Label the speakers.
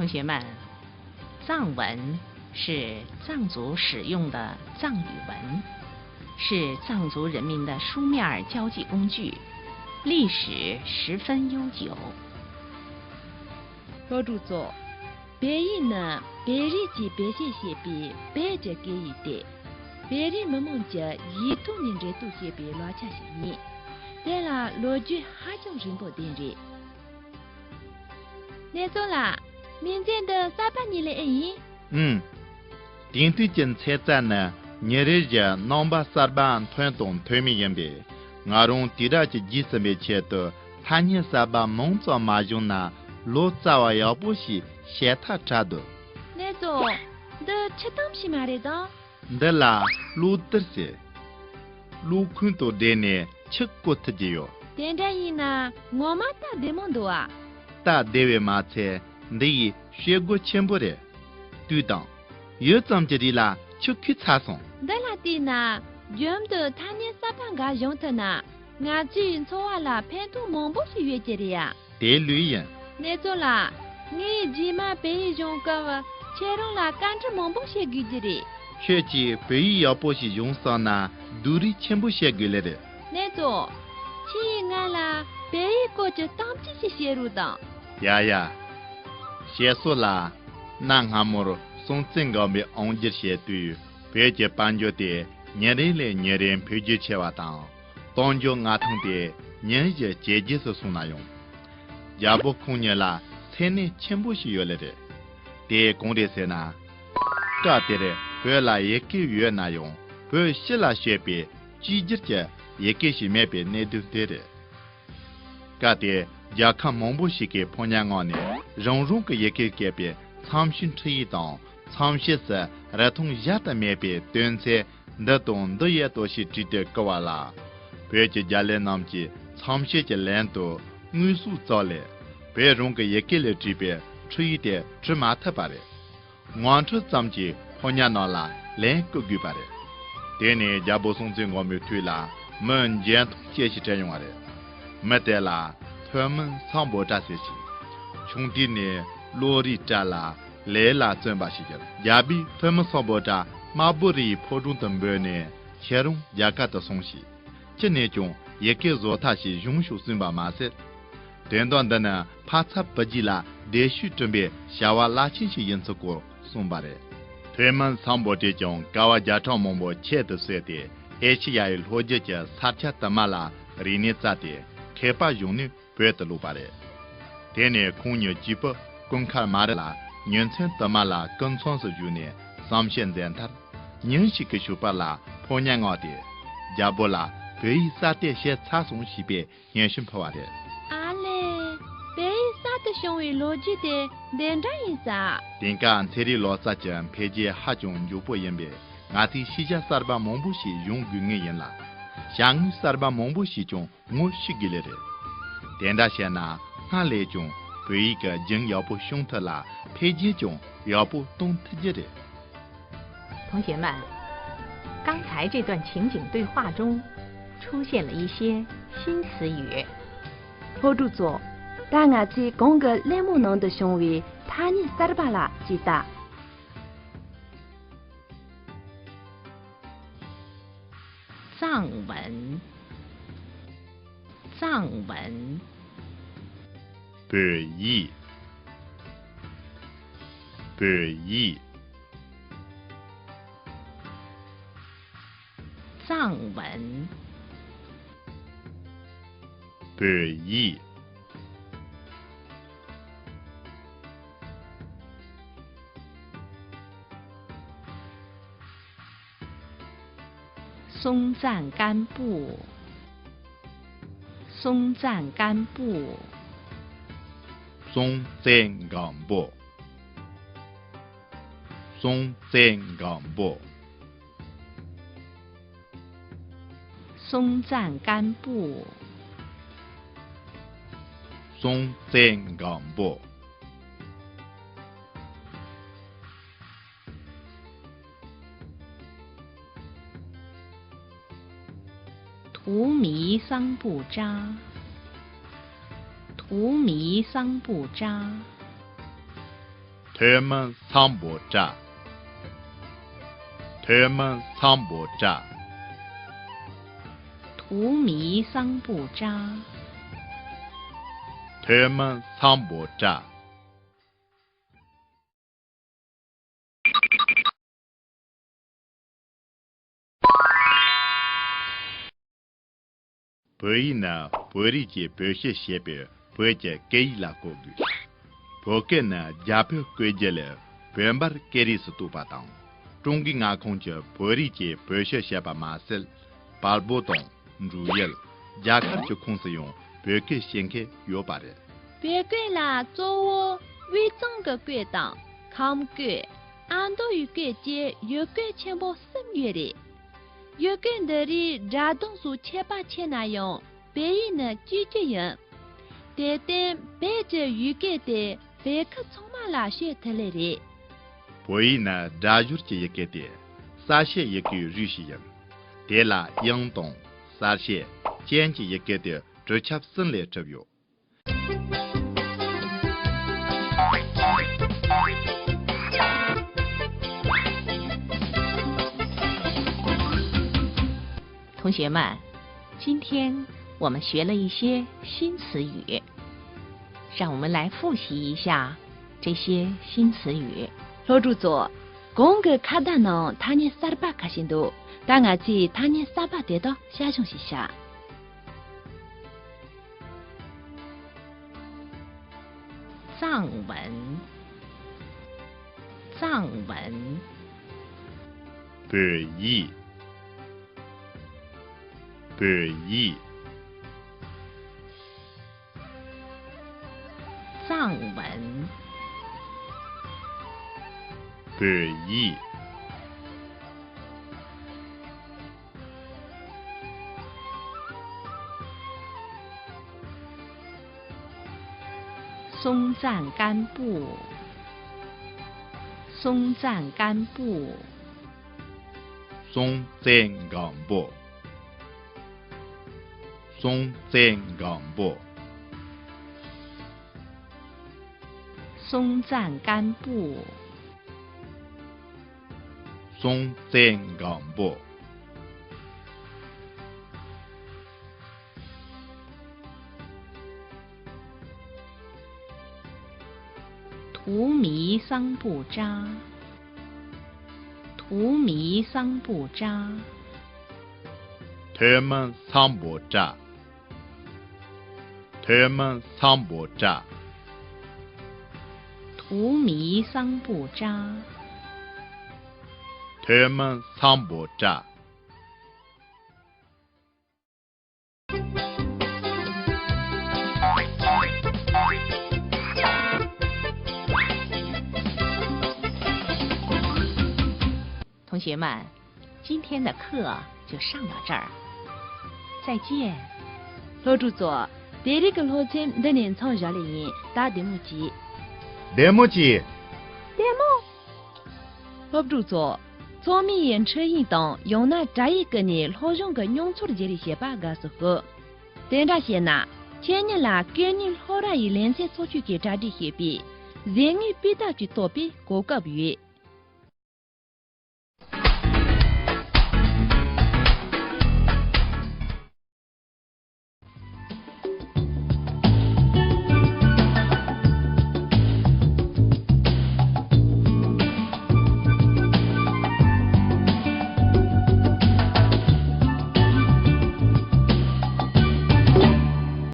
Speaker 1: 同学们，藏文是藏族使用的藏语文，是藏族人民的书面交际工具，历史十分悠久。
Speaker 2: 老主座，别人呢，别人及别些些比别着给一点，别人们梦着一多年这都些别拉恰些你，对了，罗句还种人不定人。那走啦，明天的300年来而已。
Speaker 3: 顶对间车站呢，年日家nomba sarban推动推米人别，我用第二节几十米切的，他年sarban梦做马中呢。路早啊，要不是先他查的。
Speaker 2: 那走，的吃东西嘛的的。
Speaker 3: 的啦，路得些，路看到的呢，吃过他就有。
Speaker 2: 现在伊呢，我妈打的么多啊？
Speaker 3: 打的位马车，你学过全部的，对当，有这么的啦，就去查送。
Speaker 2: 的啦的呢，用的他年300个用的呢，我只用错了，偏都忙不是月结的呀。
Speaker 3: 对女人。
Speaker 2: 那走啦，你起码被用个，切容啦，赶着忙不些给的。
Speaker 3: 学习被要不是用上呢，都得全部写给来的。
Speaker 2: 那走，去俺啦，被个就当这些写入的。
Speaker 3: 呀，写说啦，那俺们从整个没按着写对，别接班就的，年人陪着切瓦当，当就俺同的，年节节节是送那用。要不空年啦，才能全部是有来的。对公的些呢，这的嘞，不要啦也给月那用，不要写啦学别，季节节也给是没别那都对的。这的要看蒙不是给朋友我呢，融个也给改变，参训吃一当，参学是儿童也的没别端菜，那东都也都是值得搞完啦。不要就家里那么子，参学就懒惰。我所造的，别人个也给了这边吃一点芝麻特罢了。我这咱们就朋友那啦，两个给罢了。对呢，家不送在我们推啦，门前解释这样的，没得啦，他们上不这些事。兄弟呢，罗里扎啦，来啦真把事情，也比他们上不这，马不里破中等别呢，前容也干得松懈。这那种也给做他是永久性把马塞。短短的呢，怕擦不急啦，连续准备下瓦拉清些因素过送吧的。他们上波这种高瓦家长某某切的说的，而且也有逻辑的撒切的嘛啦，人家咋的，开发用的不要的路吧的。天呢，空牛几不公开马的啦，年轻的嘛啦，跟创是用的，上线在他，人是个手把啦，破年我的，要不啦，可以撒点些插送西边，也是破的。
Speaker 2: 的雄伟逻辑的连着一下。
Speaker 3: 点干这里老实讲，配件哈种就不一样呗。俺的西家三把蒙不西用工业人啦，像三把蒙不西种我学给来的。点大些呢，俺来种对一个人要不凶特啦，配件种要不懂特接的。
Speaker 1: 同学们，刚才这段情景对话中出现了一些新词语。
Speaker 2: 老主座。但我在公个雷姆农的雄伟，他尼萨尔巴拉记得。
Speaker 1: 藏文，
Speaker 3: 北译，
Speaker 1: 藏文，
Speaker 3: 北译。
Speaker 1: 松赞干布，松赞干布，
Speaker 3: 松赞干布，松赞干布，
Speaker 1: 松赞干布，
Speaker 3: 松赞干布。
Speaker 1: 荼蘼桑布扎，荼蘼桑布扎，
Speaker 3: 推门桑博扎，推门桑博扎，
Speaker 1: 荼蘼桑布扎，
Speaker 3: 推门桑博扎。伯伊呢，伯里节表现些别，伯节给了过去。伯给呢，加表归结了，原本给的是多巴当。中间牙空节伯里节表现些把马塞，巴布东、如耶，加克就空是用伯给先开摇把的。
Speaker 2: 别个啦，做我为整个轨道，看个按照有个节，有个全部省略的。有个那里劳动数7-8千那样，别人呢拒绝人，但别着有个的别克充满了血特来的。
Speaker 3: 伯伊呢，大约这一个的，啥些一个日系人，对啦，应动啥些，简直一个的，这恰生来这样。
Speaker 1: 同学们，今天我们学了一些新词语，让我们来复习一下这些新词语。
Speaker 2: 老主座，公个卡达呢，他年300卡心多，但我记他年300得到下熊西下。
Speaker 1: 藏文，藏文，
Speaker 3: 伯夷，伯夷，
Speaker 1: 藏文，
Speaker 3: 伯夷，
Speaker 1: 松赞干布，松赞干布，
Speaker 3: 松赞干布，松赞干布，
Speaker 1: 松赞干布，
Speaker 3: 松赞干布。
Speaker 1: 荼蘼桑布扎，荼蘼桑布扎，
Speaker 3: 推门桑博扎，推门桑博扎，
Speaker 1: 荼蘼桑布扎，
Speaker 3: 推门桑博扎。
Speaker 1: 同学们，今天的课就上到这儿，再见。
Speaker 2: 老主座，第二个老陈的年长下来人打题目机。
Speaker 3: 题目机。
Speaker 2: 老主座，聪明人车运动用那这一个呢，好用个用错的这里些八个时候，等这些呢，前年啦，给你好大一连线出去给这里些比，人与比他去多比高个比。